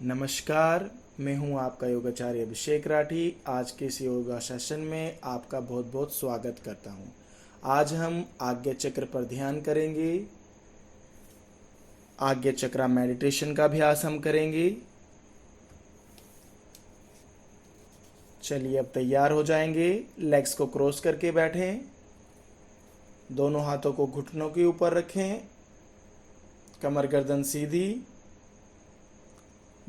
नमस्कार, मैं हूं आपका योगाचार्य अभिषेक राठी। आज के इस योगा सेशन में आपका बहुत बहुत स्वागत करता हूं। आज हम आज्ञा चक्र पर ध्यान करेंगे। आज्ञा चक्र मेडिटेशन का अभ्यास हम करेंगे। चलिए अब तैयार हो जाएंगे। लेग्स को क्रॉस करके बैठें। दोनों हाथों को घुटनों के ऊपर रखें। कमर गर्दन सीधी।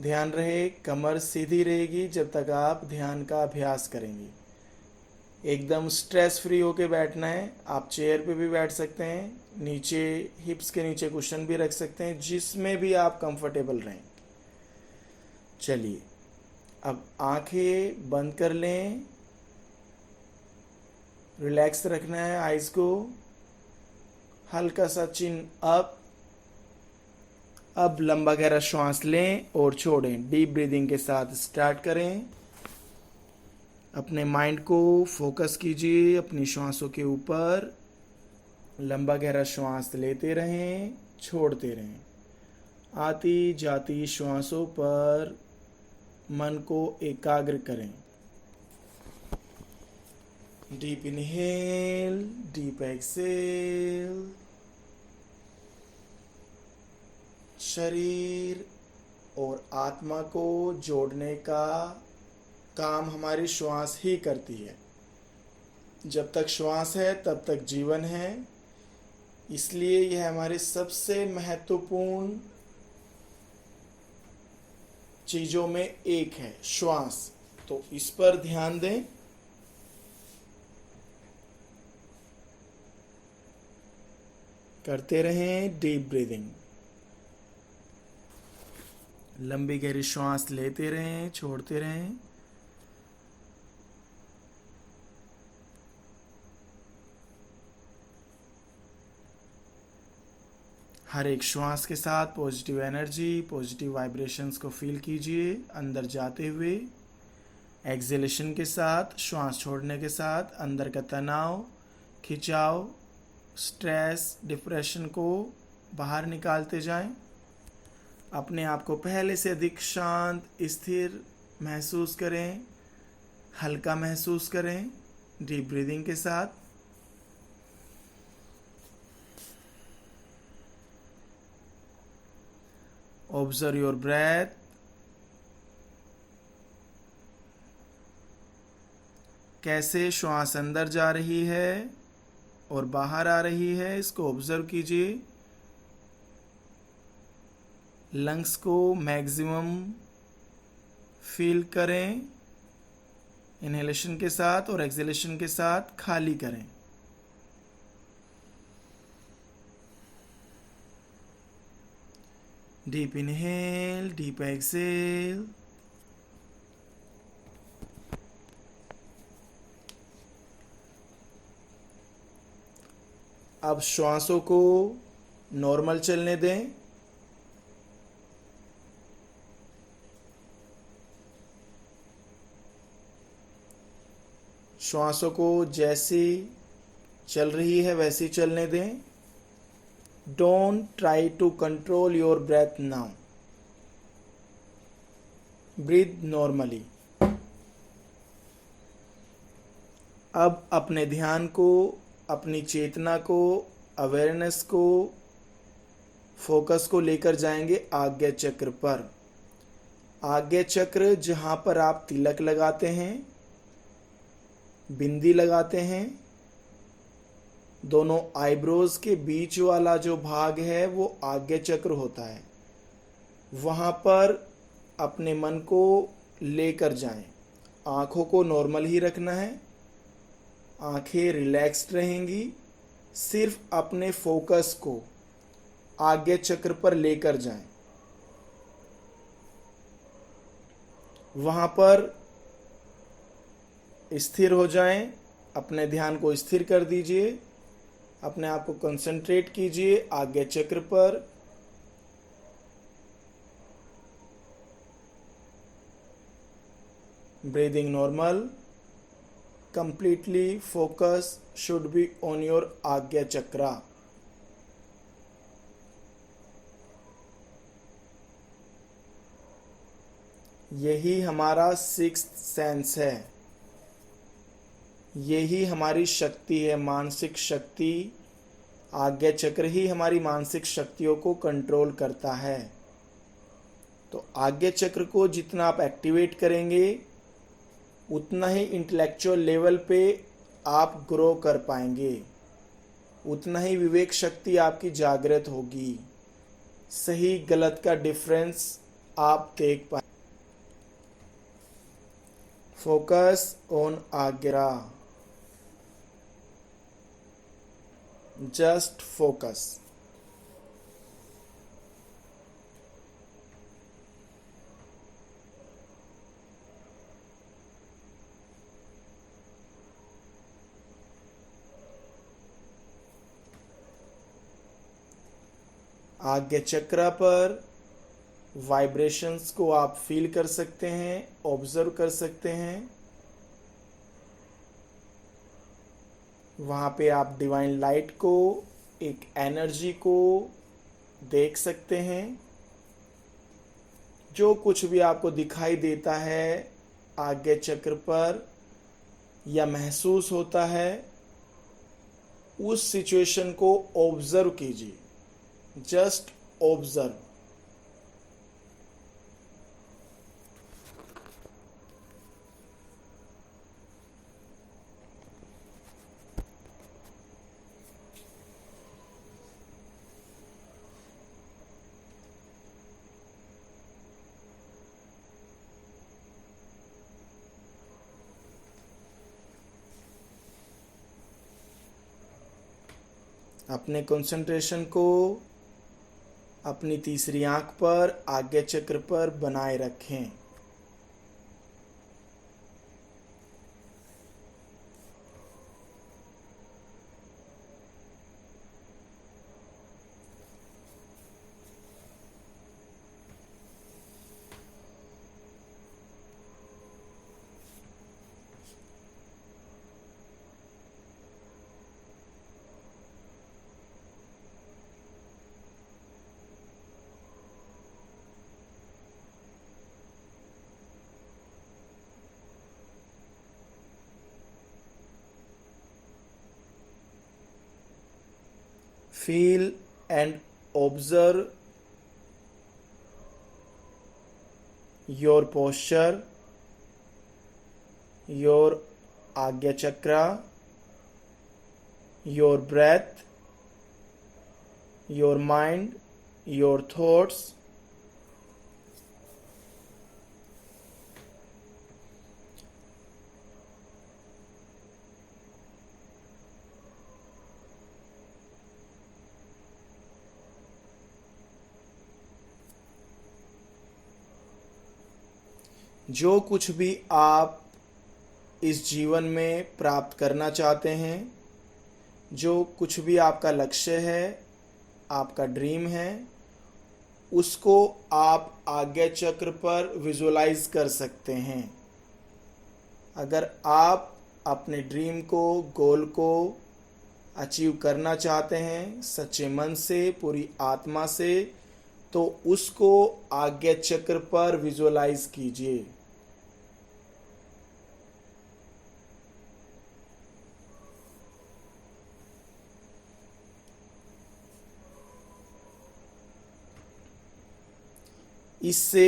ध्यान रहे कमर सीधी रहेगी जब तक आप ध्यान का अभ्यास करेंगे। एकदम स्ट्रेस फ्री होके बैठना है। आप चेयर पे भी बैठ सकते हैं, नीचे हिप्स के नीचे कुशन भी रख सकते हैं, जिसमें भी आप कंफर्टेबल रहें। चलिए अब आंखें बंद कर लें। रिलैक्स रखना है आइज को। हल्का सा चिन अप। अब लंबा गहरा श्वास लें और छोड़ें। डीप ब्रीदिंग के साथ स्टार्ट करें। अपने माइंड को फोकस कीजिए अपनी श्वासों के ऊपर। लंबा गहरा श्वास लेते रहें, छोड़ते रहें। आती जाती श्वासों पर मन को एकाग्र करें। Deep inhale, deep exhale. शरीर और आत्मा को जोड़ने का काम हमारी श्वास ही करती है। जब तक श्वास है तब तक जीवन है। इसलिए यह हमारे सबसे महत्वपूर्ण चीजों में एक है, श्वास। तो इस पर ध्यान दें। करते रहें डीप ब्रीदिंग। लंबी गहरी श्वास लेते रहें, छोड़ते रहें। हर एक श्वास के साथ पॉजिटिव एनर्जी, पॉजिटिव वाइब्रेशंस को फील कीजिए अंदर जाते हुए। एक्सहेलेशन के साथ, श्वास छोड़ने के साथ अंदर का तनाव, खिंचाव, स्ट्रेस, डिप्रेशन को बाहर निकालते जाएं। अपने आप को पहले से अधिक शांत, स्थिर महसूस करें, हल्का महसूस करें डीप ब्रीदिंग के साथ। Observe your breath. कैसे श्वास अंदर जा रही है और बाहर आ रही है, इसको ऑब्जर्व कीजिए। लंग्स को मैक्सिमम फील करें इनहेलेशन के साथ और एक्सहेलेशन के साथ खाली करें। Deep inhale, deep exhale. अब श्वासों को नॉर्मल चलने दें। श्वासों को जैसी चल रही है वैसी चलने दें। Don't try to control your breath now. Breathe normally. अब अपने ध्यान को, अपनी चेतना को, अवेयरनेस को, फोकस को लेकर जाएंगे आज्ञा चक्र पर। आज्ञा चक्र जहां पर आप तिलक लगाते हैं, बिंदी लगाते हैं, दोनों आईब्रोज के बीच वाला जो भाग है वो आज्ञा चक्र होता है। वहां पर अपने मन को लेकर जाएं। आंखों को नॉर्मल ही रखना है। आंखें रिलैक्स्ड रहेंगी। सिर्फ अपने फोकस को आज्ञा चक्र पर लेकर जाएं। वहां पर स्थिर हो जाएं। अपने ध्यान को स्थिर कर दीजिए। अपने आप को कंसंट्रेट कीजिए आज्ञा चक्र पर। Breathing normal. Completely focus should be on your आज्ञा चक्रा। यही हमारा सिक्स्थ सेंस है, यही हमारी शक्ति है, मानसिक शक्ति। आज्ञा चक्र ही हमारी मानसिक शक्तियों को कंट्रोल करता है। तो आज्ञा चक्र को जितना आप एक्टिवेट करेंगे उतना ही इंटेलेक्चुअल लेवल पे आप ग्रो कर पाएंगे, उतना ही विवेक शक्ति आपकी जागृत होगी, सही गलत का डिफरेंस आप देख पाएंगे। फोकस ऑन आज्ञा, जस्ट फोकस। आज्ञा चक्र पर वाइब्रेशंस को आप फील कर सकते हैं, ऑब्जर्व कर सकते हैं। वहाँ पे आप डिवाइन लाइट को, एक एनर्जी को देख सकते हैं। जो कुछ भी आपको दिखाई देता है आज्ञा चक्र पर या महसूस होता है, उस सिचुएशन को ऑब्जर्व कीजिए, जस्ट ऑब्जर्व। अपने कंसंट्रेशन को अपनी तीसरी आंख पर, आज्ञा चक्र पर बनाए रखें। Feel and observe your posture, your Agya Chakra, your breath, your mind, your thoughts. जो कुछ भी आप इस जीवन में प्राप्त करना चाहते हैं, जो कुछ भी आपका लक्ष्य है, आपका ड्रीम है, उसको आप आज्ञा चक्र पर विजुलाइज कर सकते हैं। अगर आप अपने ड्रीम को, गोल को अचीव करना चाहते हैं सच्चे मन से, पूरी आत्मा से, तो उसको आज्ञा चक्र पर विजुलाइज कीजिए। इससे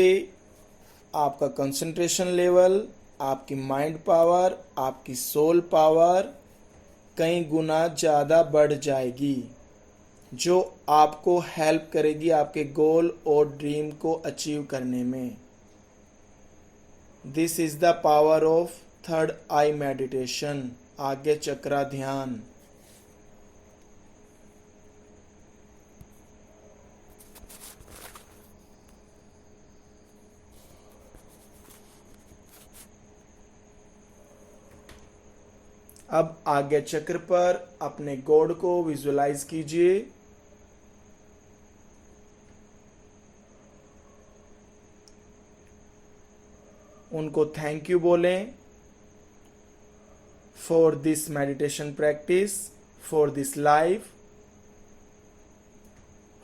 आपका कंसंट्रेशन लेवल, आपकी माइंड पावर, आपकी सोल पावर कई गुना ज़्यादा बढ़ जाएगी, जो आपको हेल्प करेगी आपके गोल और ड्रीम को अचीव करने में। This is the power of third I meditation, आज्ञा चक्र ध्यान। अब आज्ञा चक्र पर अपने गॉड को विजुलाइज कीजिए। उनको थैंक यू बोलें for this meditation practice, for this life,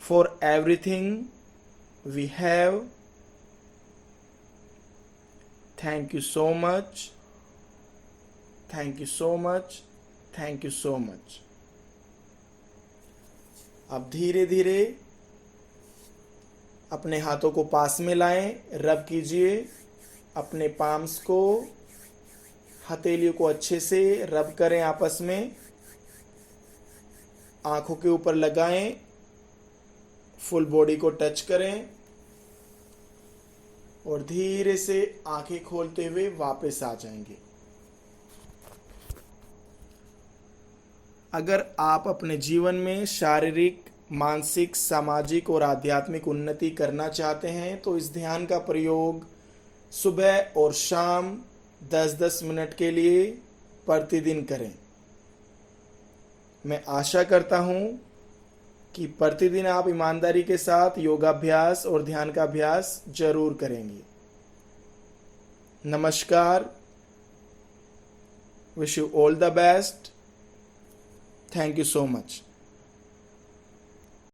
for everything we have, thank you so much, thank you so much, thank you so much. अब धीरे धीरे अपने हाथों को पास में लाएं, रब कीजिए अपने पाम्स को, हथेलियों को अच्छे से रब करें आपस में, आंखों के ऊपर लगाएं, फुल बॉडी को टच करें और धीरे से आंखें खोलते हुए वापस आ जाएंगे। अगर आप अपने जीवन में शारीरिक, मानसिक, सामाजिक और आध्यात्मिक उन्नति करना चाहते हैं तो इस ध्यान का प्रयोग सुबह और शाम 10-10 मिनट के लिए प्रतिदिन करें। मैं आशा करता हूँ कि प्रतिदिन आप ईमानदारी के साथ योगाभ्यास और ध्यान का अभ्यास जरूर करेंगे। नमस्कार। Wish you all the best. Thank you so much.